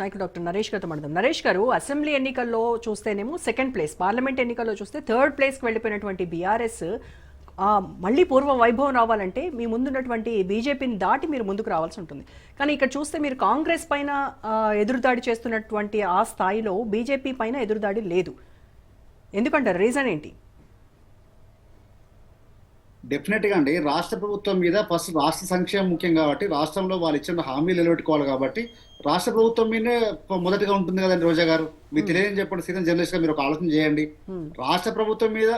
నాయకుడు డాక్టర్ నరేష్ గారితో మాట్లాడదాం. నరేష్ గారు, అసెంబ్లీ ఎన్నికల్లో చూస్తేనేమో సెకండ్ ప్లేస్, పార్లమెంట్ ఎన్నికల్లో చూస్తే థర్డ్ ప్లేస్కి వెళ్ళిపోయినటువంటి బీఆర్ఎస్ మళ్ళీ పూర్వ వైభవం రావాలంటే మీ ముందున్నటువంటి బీజేపీని దాటి మీరు ముందుకు రావాల్సి ఉంటుంది. కానీ ఇక్కడ చూస్తే మీరు కాంగ్రెస్ పైన ఎదురుదాడి చేస్తున్నటువంటి ఆ స్థాయిలో బీజేపీ పైన ఎదురుదాడి లేదు. ఎందుకంటారు? రీజన్ ఏంటి? డెఫినెట్గా అండి, రాష్ట్ర ప్రభుత్వం మీద ఫస్ట్ రాష్ట్ర సంక్షేమం ముఖ్యం కాబట్టి, రాష్ట్రంలో వాళ్ళు ఇచ్చిన హామీలు నిలబెట్టుకోవాలి కాబట్టి రాష్ట్ర ప్రభుత్వం మీదే మొదటిగా ఉంటుంది కదండి. రోజా గారు, మీరు తెలియని చెప్పండి, సీనియర్ జర్నలిస్ట్ గా మీరు ఒక ఆలోచన చేయండి. రాష్ట్ర ప్రభుత్వం మీద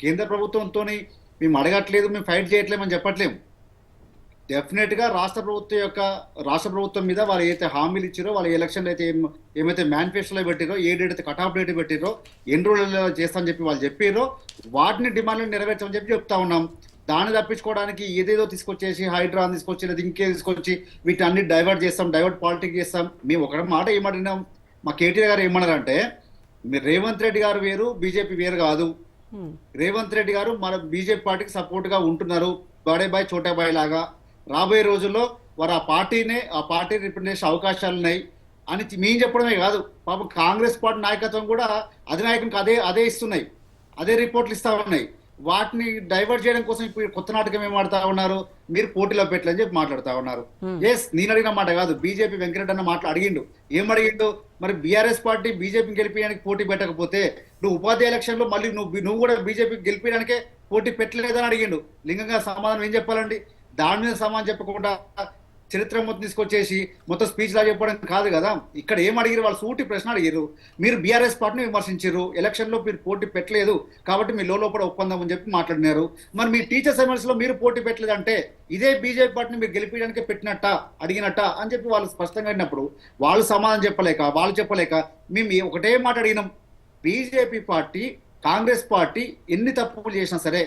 కేంద్ర ప్రభుత్వంతో మేము అడగట్లేదు, మేము ఫైట్ చేయట్లేమని చెప్పట్లేము. డెఫినెట్ గా రాష్ట్ర ప్రభుత్వం మీద వాళ్ళు ఏదైతే హామీలు ఇచ్చారో, వాళ్ళ ఎలక్షన్లు అయితే ఏమైతే మేనిఫెస్టోలో పెట్టారో, ఏ డేట్ అయితే కట్ ఆఫ్ డేట్ పెట్టారో, ఎన్ని రోజుల్లో చేస్తామని చెప్పి వాళ్ళు చెప్పారో వాటిని డిమాండ్లు నెరవేర్చమని చెప్పి చెప్తా ఉన్నాం. దాన్ని తప్పించుకోవడానికి ఏదేదో తీసుకొచ్చేసి హైడ్రాన్ తీసుకొచ్చి లేదా ఇంకే తీసుకొచ్చి వీటిని అన్ని డైవర్ట్ చేస్తాం, డైవర్ట్ పాలిటిక్స్ చేస్తాం. మేము ఒక మాట ఏమడినాం, మా కేటీఆర్ గారు ఏమన్నారంటే, మీరు రేవంత్ రెడ్డి గారు వేరు, బీజేపీ వేరు కాదు. రేవంత్ రెడ్డి గారు మన బీజేపీ పార్టీకి సపోర్ట్ గా ఉంటున్నారు, బడే బాయ్ చోటా బాయ్ లాగా. రాబోయే రోజుల్లో వారు ఆ పార్టీని రిప్రజెంట్ చేసే అవకాశాలు ఉన్నాయి అని మేము చెప్పడమే కాదు, పాపం కాంగ్రెస్ పార్టీ నాయకత్వం కూడా అధినాయకునికి అదే ఇస్తున్నాయి, అదే రిపోర్ట్లు ఇస్తా ఉన్నాయి. వాటిని డైవర్ట్ చేయడం కోసం ఇప్పుడు కొత్త నాటకం ఏం ఆడుతా ఉన్నారు, మీరు పోటీలో పెట్టలని చెప్పి మాట్లాడుతా ఉన్నారు. ఎస్, నేను అడిగిన మాట కాదు, బీజేపీ వెంకరెడ్డి అన్న అడిగిండు. ఏం అడిగిండు? మరి బీఆర్ఎస్ పార్టీ బీజేపీని గెలిపించడానికి పోటీ పెట్టకపోతే నువ్వు ఉపాధ్యాయ ఎలక్షన్ లో మళ్ళీ నువ్వు కూడా బీజేపీకి గెలిపించడానికే పోటీ పెట్టలేదని అడిగిండు. లింగంగా సమాధానం ఏం చెప్పాలండి? దాని మీద సమాధానం చెప్పకుండా చరిత్ర మొత్తం తీసుకొచ్చేసి మొత్తం స్పీచ్ లా చెప్పడం కాదు కదా. ఇక్కడ ఏం అడిగారు? వాళ్ళు సూటి ప్రశ్న అడిగారు. మీరు బీఆర్ఎస్ పార్టీని విమర్శించారు, ఎలక్షన్ లో మీరు పోటీ పెట్టలేదు కాబట్టి మీ లోపల ఒప్పందం అని చెప్పి మాట్లాడినారు. మరి మీ టీచర్స్ ఎమ్మెల్సీ లో మీరు పోటీ పెట్టలేదంటే ఇదే బీజేపీ పార్టీని మీరు గెలిపించడానికి అడిగినట్ట అని చెప్పి వాళ్ళు స్పష్టంగా అడిగినప్పుడు వాళ్ళు సమాధానం చెప్పలేక మేము ఒకటే మాట అడిగినాం. బీజేపీ పార్టీ, కాంగ్రెస్ పార్టీ ఎన్ని తప్పులు చేసినా సరే,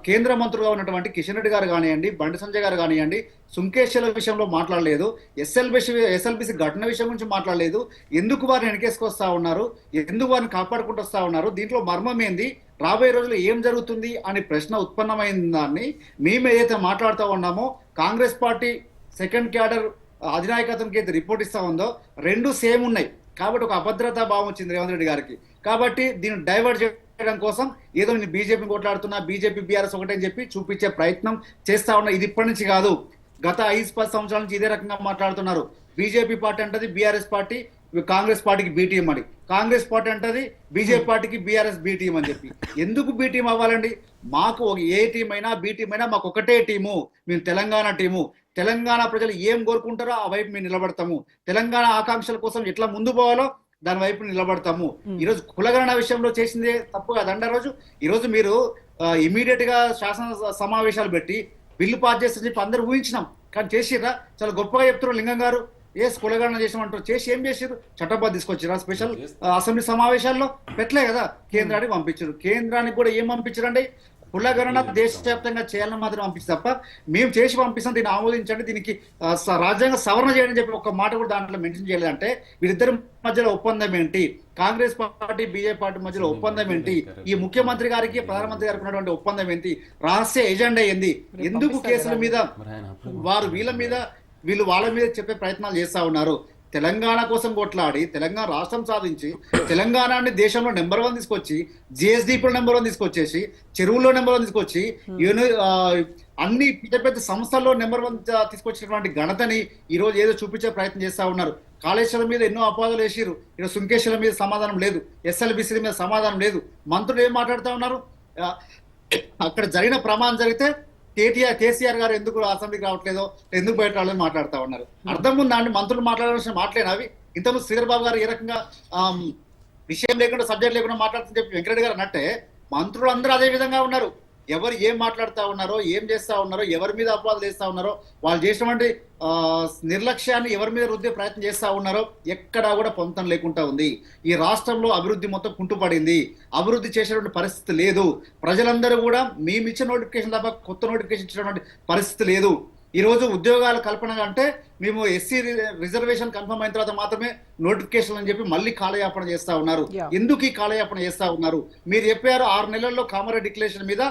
కేంద్ర మంత్రులుగా ఉన్నటువంటి కిషన్ రెడ్డి గారు కానివ్వండి, బండి సంజయ్ గారు కానివ్వండి, సుంకేశ్వర విషయంలో మాట్లాడలేదు, ఎస్ఎల్బిసి ఘటన విషయం గురించి మాట్లాడలేదు. ఎందుకు వారిని వెనకేసుకొస్తా ఉన్నారు, ఎందుకు వారిని కాపాడుకుంటూ వస్తా ఉన్నారు, దీంట్లో మర్మం ఏంది, రాబోయే రోజుల్లో ఏం జరుగుతుంది అని ప్రశ్న ఉత్పన్నమైన దాన్ని మేము ఏదైతే మాట్లాడుతూ ఉన్నామో, కాంగ్రెస్ పార్టీ సెకండ్ క్యాడర్ అధినాయకత్వంకి అయితే రిపోర్ట్ ఇస్తా ఉందో రెండు సేమ్ ఉన్నాయి. కాబట్టి ఒక అభద్రతా భావం వచ్చింది రేవంత్ రెడ్డి గారికి. కాబట్టి దీన్ని డైవర్ట్ చేయడం కోసం ఏదో నేను బీజేపీ కొట్లాడుతున్నా, బీజేపీ బీఆర్ఎస్ ఒకటే అని చెప్పి చూపించే ప్రయత్నం చేస్తా ఉన్నా. ఇది ఇప్పటి నుంచి కాదు, గత 5-10 సంవత్సరాల నుంచి ఇదే రకంగా మాట్లాడుతున్నారు. బీజేపీ పార్టీ అంటది బీఆర్ఎస్ పార్టీ కాంగ్రెస్ పార్టీకి బి టీం అని, కాంగ్రెస్ పార్టీ అంటది బీజేపీ పార్టీకి బీఆర్ఎస్ బి టీం అని చెప్పి. ఎందుకు బి టీం అవ్వాలండి? మాకు ఏ టీం అయినా బి టీం అయినా మాకు ఒకటే టీము, మేము తెలంగాణ టీము. తెలంగాణ ప్రజలు ఏం కోరుకుంటారో ఆ వైపు మేము నిలబడతాము. తెలంగాణ ఆకాంక్షల కోసం ఎట్లా ముందు పోవాలో దాని వైపు నిలబడతాము. ఈరోజు కులగణన విషయంలో చేసిందే తప్పు కదండి. ఈరోజు మీరు ఇమీడియట్ గా శాసన సమావేశాలు పెట్టి బిల్లు పాస్ చేస్తే చెప్పి అందరూ ఊహించినాం, కానీ చేసిర్రా? చాలా గొప్పగా చెప్తున్నారు లింగం గారు. కులగణన చేసామంటారు, చేసి ఏం చేసారు? చట్టబద్ధ తీసుకొచ్చారా? స్పెషల్ అసెంబ్లీ సమావేశాల్లో పెట్టలే కదా, కేంద్రానికి పంపించారు. కేంద్రానికి కూడా ఏం పంపించారండి? కులగణన దేశవ్యాప్తంగా చేయాలని మాత్రం పంపించి తప్ప మేము చేసి పంపిస్తాం, దీన్ని ఆమోదించండి, దీనికి రాజ్యాంగ సవరణ చేయడం చెప్పి ఒక మాట కూడా దాంట్లో మెన్షన్ చేయలేదంటే వీరిద్దరి మధ్యలో ఒప్పందం ఏంటి? కాంగ్రెస్ పార్టీ బీజేపీ పార్టీ మధ్యలో ఒప్పందం ఏంటి? ఈ ముఖ్యమంత్రి గారికి ప్రధానమంత్రి గారికి ఉన్నటువంటి ఒప్పందం ఏంటి? రహస్య ఎజెండా ఏంది? ఎందుకు కేసుల మీద వీళ్ళు వాళ్ళ మీద చెప్పే ప్రయత్నాలు చేస్తా ఉన్నారు? తెలంగాణ కోసం కొట్లాడి తెలంగాణ రాష్ట్రం సాధించి తెలంగాణని దేశంలో నెంబర్ 1 తీసుకొచ్చి, జిఎస్డిపిలో నెంబర్ 1 తీసుకొచ్చేసి, చెరువుల్లో నెంబర్ 1 తీసుకొచ్చి, అన్ని పెద్ద సంస్థల్లో నెంబర్ 1 తీసుకొచ్చినటువంటి ఘనతని ఈ రోజు ఏదో చూపించే ప్రయత్నం చేస్తా ఉన్నారు. కాళేశ్వరం మీద ఎన్నో అపవాదాలు వేసిరు, ఈరోజు సుంకేశ్వరం మీద సమాధానం లేదు, ఎస్ఎల్బిసి మీద సమాధానం లేదు. మంత్రులు ఏం మాట్లాడుతూ ఉన్నారు? అక్కడ జరిగిన ప్రమాదం జరిగితే కేసీఆర్ గారు ఎందుకు అసెంబ్లీకి రావట్లేదో, ఎందుకు బయట రావాలని మాట్లాడుతూ ఉన్నారు. అర్థం ఉందా అండి? మంత్రులు మాట్లాడాల్సిన మాటలేనా అవి? ఇంతకుముందు శ్రీధర్ బాబు గారు ఏ రకంగా విషయం లేకుండా, సబ్జెక్ట్ లేకుండా మాట్లాడుతుందని చెప్పి వెంకరెడ్డి గారు అన్నట్టే మంత్రులు అందరూ అదే విధంగా ఉన్నారు. ఎవరు ఏం మాట్లాడుతూ ఉన్నారో, ఏం చేస్తా ఉన్నారో, ఎవరి మీద అపవాదాలు వేస్తా ఉన్నారో, వాళ్ళు చేసినటువంటి నిర్లక్ష్యాన్ని ఎవరి మీద రుద్దే ప్రయత్నం చేస్తా ఉన్నారో ఎక్కడా కూడా పొంతం లేకుండా ఉంది. ఈ రాష్ట్రంలో అభివృద్ధి మొత్తం కుంటుపడింది, అభివృద్ధి చేసేటువంటి పరిస్థితి లేదు. ప్రజలందరూ కూడా మేము ఇచ్చిన నోటిఫికేషన్ తప్ప కొత్త నోటిఫికేషన్ ఇచ్చినటువంటి పరిస్థితి లేదు. ఈ రోజు ఉద్యోగాల కల్పన అంటే మేము ఎస్సీ రిజర్వేషన్ కన్ఫర్మ్ అయిన తర్వాత మాత్రమే నోటిఫికేషన్ అని చెప్పి మళ్ళీ కాలయాపన చేస్తా ఉన్నారు. ఎందుకు ఈ కాలయాపన చేస్తా ఉన్నారు? మీరు చెప్పారు 6 నెలల్లో కామన్ డిక్లరేషన్ మీద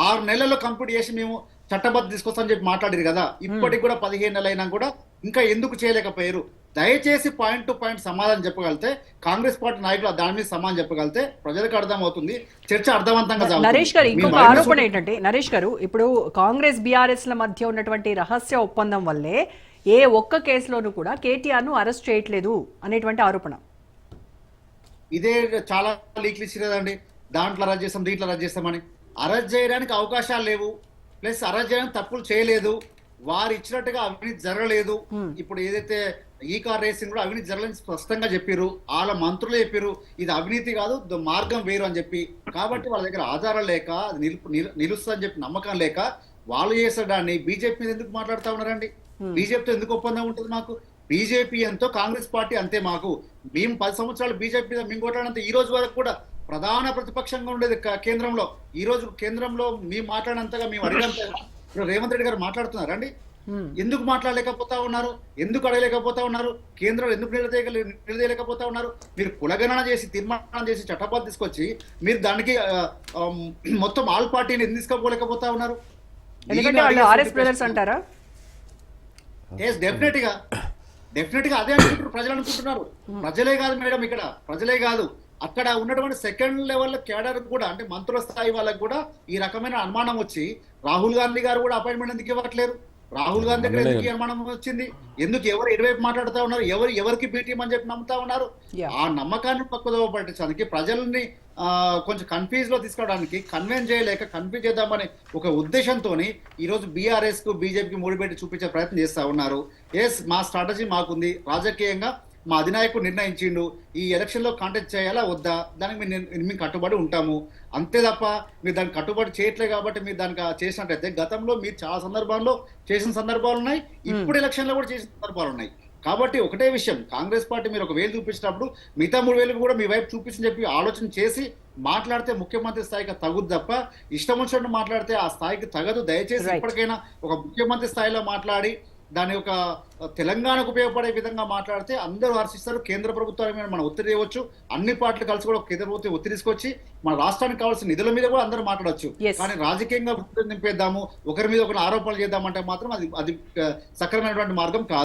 6 నెలల్లో కంప్లీట్ చేసి మేము చట్టబద్ధ తీసుకొస్తామని చెప్పి మాట్లాడారు కదా. ఇప్పటికి కూడా 15 నెలలు అయినా కూడా ఇంకా ఎందుకు చేయలేకపోయారు? దయచేసి పాయింట్ టు పాయింట్ సమాధానం చెప్పగలిగితే, కాంగ్రెస్ పార్టీ నాయకులు దాని మీద సమాధానం చెప్పగలిగితే ప్రజలకు అర్థం అవుతుంది, చర్చ అర్థవంతంగా సాగుతుంది. నరేష్ గారు మీ ఇంకొక మరిన్ని ఆరోపణ ఏంటంటే, నరేష్ గారు ఇప్పుడు కాంగ్రెస్ బీఆర్ఎస్ ల మధ్య ఉన్నటువంటి రహస్య ఒప్పందం వల్లే ఏ ఒక్క కేసులోనూ కూడా కేటీఆర్ ను అరెస్ట్ చేయట్లేదు అనేటువంటి ఆరోపణ. ఇదే చాలా లీక్లు ఇచ్చి కదండి, దాంట్లో అరెస్ట్ చేస్తాం దీంట్లో అరెస్ట్ చేస్తామని. అరెస్ట్ చేయడానికి అవకాశాలు లేవు, ప్లస్ అరెస్ట్ చేయడానికి తప్పులు చేయలేదు, వారు ఇచ్చినట్టుగా అవినీతి జరగలేదు. ఇప్పుడు ఏదైతే ఈ కార్ రేసింగ్ కూడా అవినీతి జరగలేని స్పష్టంగా చెప్పారు, వాళ్ళ మంత్రులు చెప్పారు ఇది అవినీతి కాదు మార్గం వేరు అని చెప్పి. కాబట్టి వాళ్ళ దగ్గర ఆధారాలు లేక అది నిలుస్తుందని చెప్పి నమ్మకం లేక వాళ్ళు చేసేదాన్ని బీజేపీ మీద ఎందుకు మాట్లాడుతూ ఉన్నారండి? బీజేపీతో ఎందుకు ఒప్పందం ఉంటుంది మాకు? బీజేపీ ఎంతో కాంగ్రెస్ పార్టీ అంతే మాకు. మేము 10 సంవత్సరాలు బీజేపీ మీద మేము కొట్లాడినంత ఈ రోజు వరకు కూడా ప్రధాన ప్రతిపక్షంగా ఉండేది కేంద్రంలో. ఈ రోజు కేంద్రంలో మేము మాట్లాడినంతగా మేము అడిగినంతగా ఇప్పుడు రేవంత్ రెడ్డి గారు మాట్లాడుతున్నారండి. ఎందుకు మాట్లాడలేకపోతా ఉన్నారు? ఎందుకు అడగలేకపోతా ఉన్నారు? కేంద్రం ఎందుకు నిలదీయలేకపోతా ఉన్నారు? మీరు కులగణన చేసి తీర్మానం చేసి చట్టబద్ధ తీసుకొచ్చి మీరు దానికి మొత్తం ఆల్ పార్టీని ఎందుకు తీసుకోలేకపోతా ఉన్నారు? ఎందుకంటే వాళ్ళు ఆర్ఎస్ బ్రదర్స్ అంటారా? డెఫినెట్ గా అదే అనుకుంటారు ప్రజలు అనుకుంటున్నారు. ప్రజలే కాదు మేడం, ఇక్కడ ప్రజలే కాదు, అక్కడ ఉన్నటువంటి సెకండ్ లెవెల్ కేడర్ కూడా, అంటే మంత్రుల స్థాయి వాళ్ళకి కూడా ఈ రకమైన అనుమానం వచ్చి రాహుల్ గాంధీ గారు కూడా అపాయింట్మెంట్ ఎందుకు ఇవ్వట్లేరు? రాహుల్ గాంధీ దగ్గర ఎందుకు అనుమానం వచ్చింది? ఎందుకు ఎవరు ఎటువైపు మాట్లాడుతూ ఉన్నారు? ఎవరికి బీటీఎం అని చెప్పి నమ్ముతా ఉన్నారు? ఆ నమ్మకాన్ని పక్కదోవ పట్టించడానికి, ప్రజల్ని కొంచెం కన్ఫ్యూజ్ లో తీసుకోవడానికి, కన్విన్స్ చేయలేక కన్ఫ్యూజ్ చేద్దామని ఒక ఉద్దేశంతో ఈ రోజు బీఆర్ఎస్ కు బీజేపీకి మూడిపెట్టి చూపించే ప్రయత్నం చేస్తా ఉన్నారు. మా స్ట్రాటజీ మాకుంది, రాజకీయంగా మా అధినాయకుడు నిర్ణయించిండు ఈ ఎలక్షన్ లో కాంటెస్ట్ చేయాలా వద్దా, దానికి మేము కట్టుబడి ఉంటాము అంతే తప్ప మీరు దానికి కట్టుబడి చేయట్లేదు. కాబట్టి మీరు దానికి చేసినట్టయితే గతంలో మీరు చాలా సందర్భాల్లో చేసిన సందర్భాలు ఉన్నాయి, ఇప్పుడు ఎలక్షన్ లో కూడా చేసిన సందర్భాలు ఉన్నాయి. కాబట్టి ఒకటే విషయం, కాంగ్రెస్ పార్టీ మీరు ఒక వేలు చూపించినప్పుడు మిగతా 3 వేలు కూడా మీ వైపు చూపించని చెప్పి ఆలోచన చేసి మాట్లాడితే ముఖ్యమంత్రి స్థాయికి తగుదు తప్ప ఇష్టం వచ్చినట్టు మాట్లాడితే ఆ స్థాయికి తగదు. దయచేసి ఇప్పటికైనా ఒక ముఖ్యమంత్రి స్థాయిలో మాట్లాడి దాని ఒక తెలంగాణకు ఉపయోగపడే విధంగా మాట్లాడితే అందరూ హర్షిస్తారు. కేంద్ర ప్రభుత్వాల మీద మనం ఒత్తిడి చేయవచ్చు, అన్ని పార్టీలు కలిసి కూడా కేంద్ర ప్రభుత్వం ఒత్తిడి తీసుకొచ్చి మన రాష్ట్రానికి కావాల్సిన నిధుల మీద కూడా అందరూ మాట్లాడొచ్చు. కానీ రాజకీయంగా నింపేద్దాము, ఒకరి మీద ఒకరు ఆరోపణలు చేద్దామంటే మాత్రం అది సక్రమైనటువంటి మార్గం కాదు.